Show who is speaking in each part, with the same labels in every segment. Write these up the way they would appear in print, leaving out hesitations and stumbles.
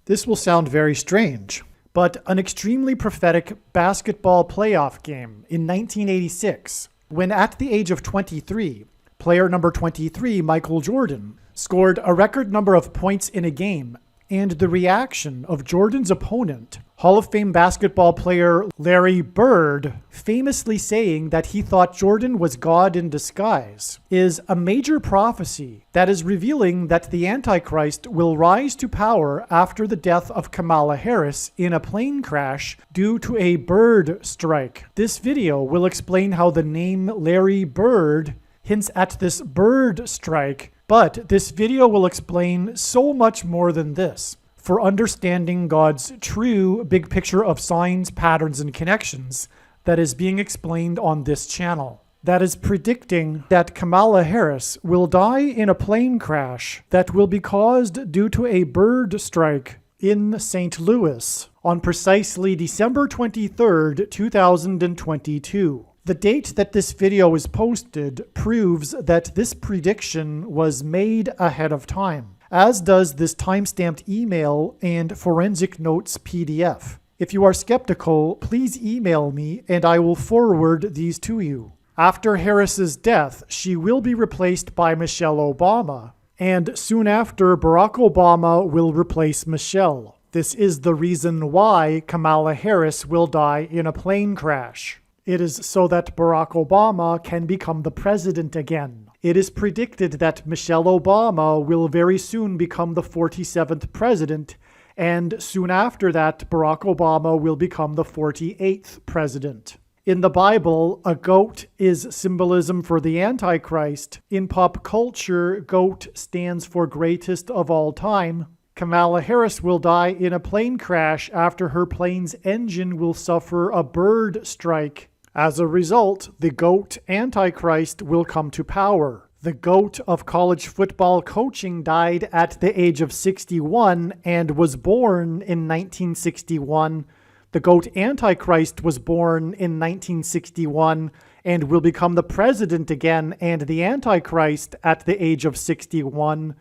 Speaker 1: This will sound very strange, but an extremely prophetic basketball playoff game in 1986, when at the age of 23, player number 23, Michael Jordan, scored a record number of points in a game, and the reaction of Jordan's opponent, Hall of Fame basketball player Larry Bird, famously saying that he thought Jordan was God in disguise, is a major prophecy that is revealing that the Antichrist will rise to power after the death of Kamala Harris in a plane crash due to a bird strike. This video will explain how the name Larry Bird hints at this bird strike, but this video will explain so much more than this. For understanding God's true big picture of signs, patterns, and connections that is being explained on this channel. That is predicting that Kamala Harris will die in a plane crash that will be caused due to a bird strike in St. Louis on precisely December 23rd, 2022. The date that this video is posted proves that this prediction was made ahead of time, as does this timestamped email and forensic notes PDF. If you are skeptical, please email me and I will forward these to you. After Harris's death, she will be replaced by Michelle Obama, and soon after, Barack Obama will replace Michelle. This is the reason why Kamala Harris will die in a plane crash. It is so that Barack Obama can become the president again. It is predicted that Michelle Obama will very soon become the 47th president, and soon after that, Barack Obama will become the 48th president. In the Bible, a goat is symbolism for the Antichrist. In pop culture, goat stands for greatest of all time. Kamala Harris will die in a plane crash after her plane's engine will suffer a bird strike. As a result, the GOAT Antichrist will come to power. The GOAT of college football coaching died at the age of 61 and was born in 1961. The GOAT Antichrist was born in 1961 and will become the president again and the Antichrist at the age of 61.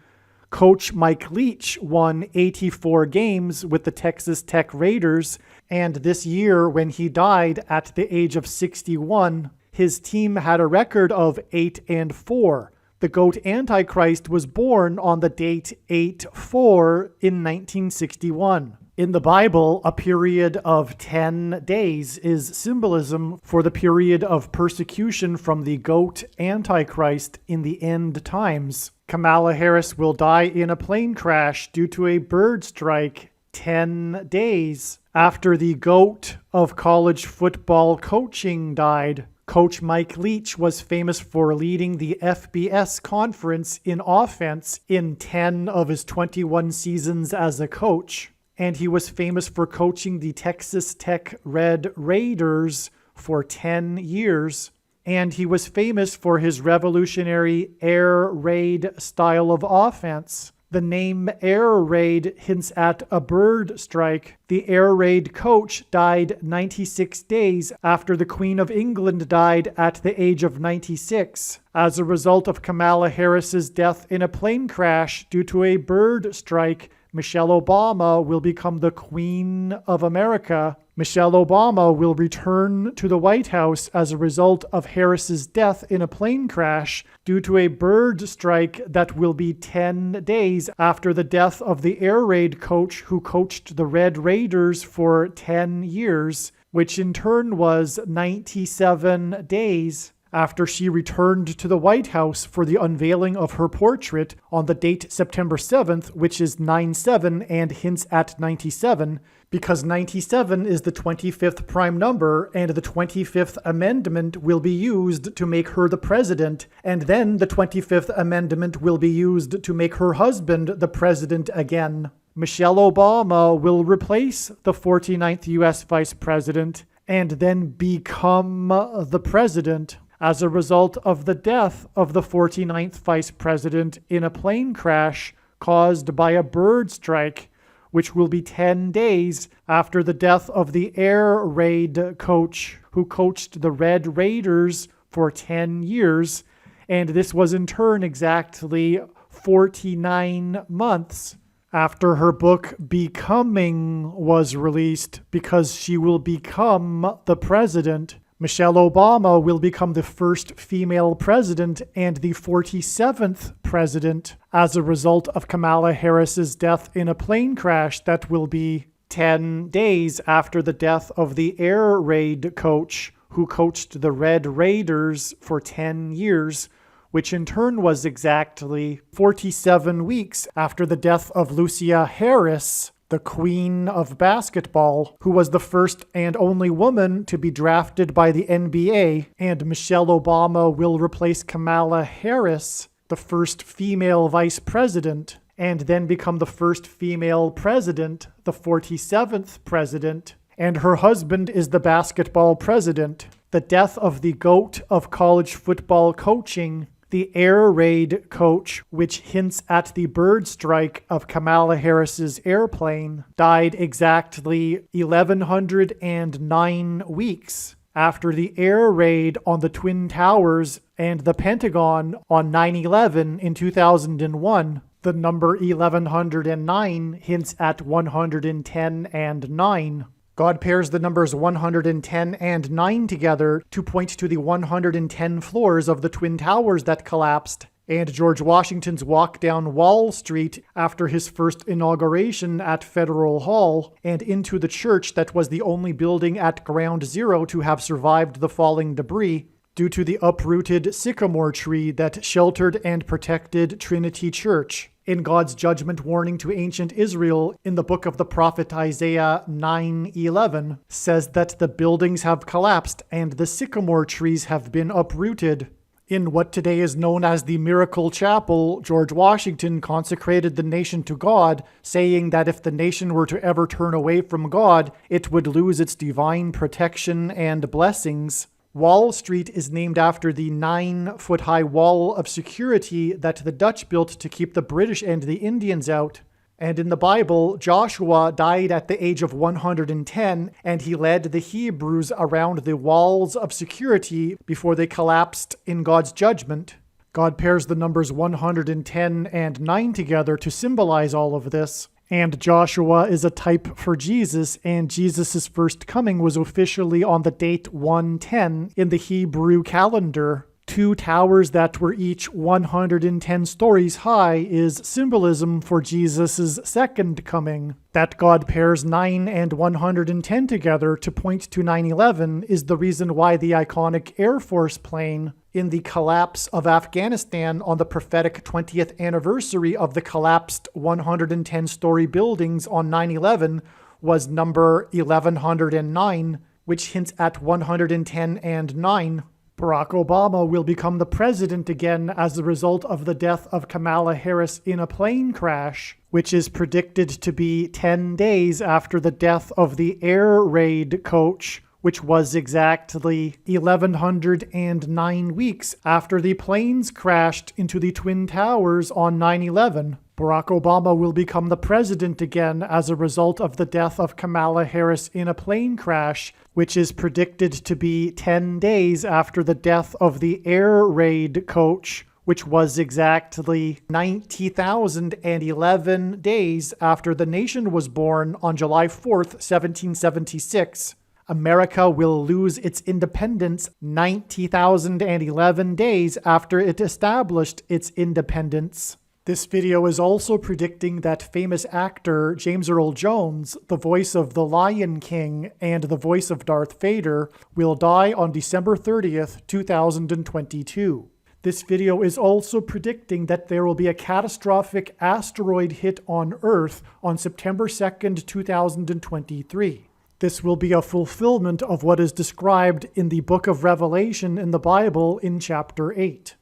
Speaker 1: Coach Mike Leach won 84 games with the Texas Tech Raiders, and this year, when he died at the age of 61, his team had a record of 8-4. The GOAT Antichrist was born on the date 8-4 in 1961. In the Bible, a period of 10 days is symbolism for the period of persecution from the GOAT Antichrist in the end times. Kamala Harris will die in a plane crash due to a bird strike 10 days after the GOAT of college football coaching died. Coach Mike Leach was famous for leading the FBS conference in offense in 10 of his 21 seasons as a coach. And he was famous for coaching the Texas Tech Red Raiders for 10 years. And he was famous for his revolutionary air raid style of offense. The name Air Raid hints at a bird strike. The Air Raid coach died 96 days after the Queen of England died at the age of 96 as a result of Kamala Harris's death in a plane crash due to a bird strike. Michelle Obama will become the Queen of America. Michelle Obama will return to the White House as a result of Harris's death in a plane crash due to a bird strike that will be 10 days after the death of the air raid coach who coached the Red Raiders for 10 years, which in turn was 97 days after she returned to the White House for the unveiling of her portrait on the date September 7th, which is 9/7 and hints at 97, because 97 is the 25th prime number, and the 25th Amendment will be used to make her the president, and then the 25th Amendment will be used to make her husband the president again. Michelle Obama will replace the 49th U.S. Vice President and then become the president as a result of the death of the 49th Vice President in a plane crash caused by a bird strike, which will be 10 days after the death of the air raid coach who coached the Red Raiders for 10 years, and this was in turn exactly 49 months after her book Becoming was released, because she will become the president. Michelle Obama will become the first female president and the 47th president as a result of Kamala Harris's death in a plane crash that will be 10 days after the death of the air raid coach who coached the Red Raiders for 10 years, which in turn was exactly 47 weeks after the death of Lucia Harris, the queen of basketball, who was the first and only woman to be drafted by the NBA, and Michelle Obama will replace Kamala Harris, the first female vice president, and then become the first female president, the 47th president, and her husband is the basketball president. The death of the GOAT of college football coaching, the air raid coach, which hints at the bird strike of Kamala Harris's airplane, died exactly 1,109 weeks after the air raid on the Twin Towers and the Pentagon on 9/11 in 2001. The number 1109 hints at 110 and 9. God pairs the numbers 110 and 9 together to point to the 110 floors of the Twin Towers that collapsed, and George Washington's walk down Wall Street after his first inauguration at Federal Hall, and into the church that was the only building at Ground Zero to have survived the falling debris, due to the uprooted sycamore tree that sheltered and protected Trinity Church. In God's judgment warning to ancient Israel in the book of the prophet Isaiah 9:11 says that the buildings have collapsed and the sycamore trees have been uprooted. In what today is known as the Miracle Chapel, George Washington consecrated the nation to God, saying that if the nation were to ever turn away from God, it would lose its divine protection and blessings. Wall Street is named after the 9-foot-high wall of security that the Dutch built to keep the British and the Indians out. And in the Bible, Joshua died at the age of 110, and he led the Hebrews around the walls of security before they collapsed in God's judgment. God pairs the numbers 110 and 9 together to symbolize all of this. And Joshua is a type for Jesus, and Jesus' first coming was officially on the date 110 in the Hebrew calendar. 2 towers that were each 110 stories high is symbolism for Jesus' second coming. That God pairs 9 and 110 together to point to 9/11 is the reason why the iconic Air Force plane in the collapse of Afghanistan on the prophetic 20th anniversary of the collapsed 110-story buildings on 9/11 was number 1109, which hints at 110 and 9. Barack Obama will become the president again as a result of the death of Kamala Harris in a plane crash, which is predicted to be 10 days after the death of the air raid coach, which was exactly 1,109 weeks after the planes crashed into the Twin Towers on 9/11. Barack Obama will become the president again as a result of the death of Kamala Harris in a plane crash, which is predicted to be 10 days after the death of the air raid coach, which was exactly 90,011 days after the nation was born on July 4th, 1776. America will lose its independence 90,011 days after it established its independence. This video is also predicting that famous actor James Earl Jones, the voice of the Lion King and the voice of Darth Vader, will die on December 30th, 2022. This video is also predicting that there will be a catastrophic asteroid hit on Earth on September 2nd, 2023. This will be a fulfillment of what is described in the book of Revelation in the Bible in chapter 8.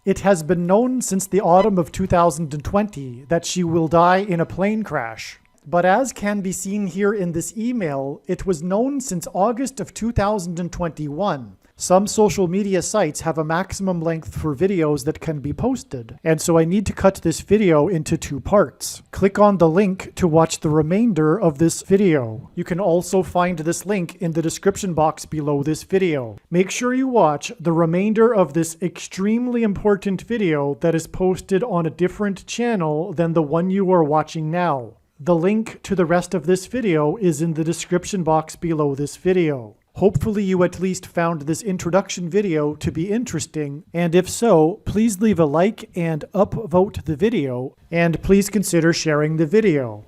Speaker 1: It has been known since the autumn of 2020 that she will die in a plane crash. But as can be seen here in this email, it was known since August of 2021 Some social media sites have a maximum length for videos that can be posted, and so I need to cut this video into 2 parts. Click on the link to watch the remainder of this video. You can also find this link in the description box below this video. Make sure you watch the remainder of this extremely important video that is posted on a different channel than the one you are watching now. The link to the rest of this video is in the description box below this video. Hopefully you at least found this introduction video to be interesting, and if so, please leave a like and upvote the video, and please consider sharing the video.